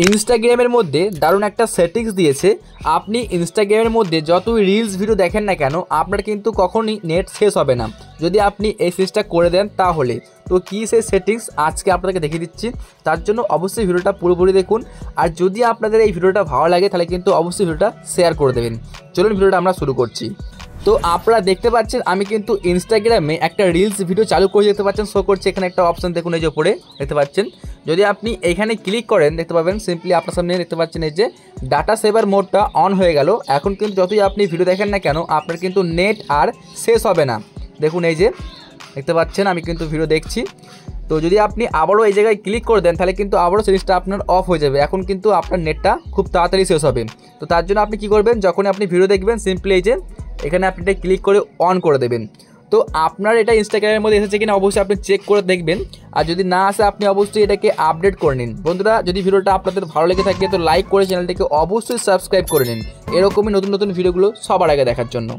ইনস্টাগ্রামের মধ্যে দারুণ একটা সেটিংস দিয়েছে। আপনি ইনস্টাগ্রামের মধ্যে যতই রিলস ভিডিও দেখেন না কেন আপনার কিন্তু কখনই নেট শেষ হবে না যদি আপনি এই সিরিজটা করে দেন তাহলে। তো কী সেই সেটিংস আজকে আপনাদেরকে দেখিয়ে দিচ্ছি, তার জন্য অবশ্যই ভিডিওটা পুরোপুরি দেখুন। আর যদি আপনাদের এই ভিডিওটা ভালো লাগে তাহলে কিন্তু অবশ্যই ভিডিওটা শেয়ার করে দেবেন। চলুন ভিডিওটা আমরা শুরু করছি। তো আপনারা দেখতে পাচ্ছেন আমি কিন্তু ইনস্টাগ্রামে একটা রিলস ভিডিও চালু করে দেখতে পাচ্ছেন, শো করছে এখানে একটা অপশন, দেখুন এই যে উপরে দেখতে পাচ্ছেন। যদি আপনি এখানে ক্লিক করেন দেখতে পাবেন সিম্পলি আপনার সামনে দেখতে পাচ্ছেন এই যে ডাটা সেভার মোডটা অন হয়ে গেল। এখন কিন্তু যতই আপনি ভিডিও দেখেন না কেন আপনার কিন্তু নেট আর শেষ হবে না। দেখুন এই যে দেখতে পাচ্ছেন আমি কিন্তু ভিডিও দেখছি। তো যদি আপনি আবারও এই জায়গায় ক্লিক করে দেন তাহলে কিন্তু আবারও সিরিজটা আপনার অফ হয়ে যাবে। এখন কিন্তু আপনার নেটটা খুব তাড়াতাড়ি শেষ হবে। তো তার জন্য আপনি কি করবেন, যখনই আপনি ভিডিও দেখবেন সিম্পলি এই যে এখানে আপনি এটা ক্লিক করে অন করে দেবেন। তো আপনার এটা ইনস্টাগ্রামের মধ্যে এসেছে কিনা অবশ্যই আপনি চেক করে দেখবেন, আর যদি না আসে আপনি অবশ্যই এটাকে আপডেট করে নিন। বন্ধুরা যদি ভিডিওটা আপনাদের ভালো লেগে থাকে তো লাইক করে চ্যানেলটিকে অবশ্যই সাবস্ক্রাইব করে নিন এরকমই নতুন নতুন ভিডিওগুলো সবার আগে দেখার জন্য।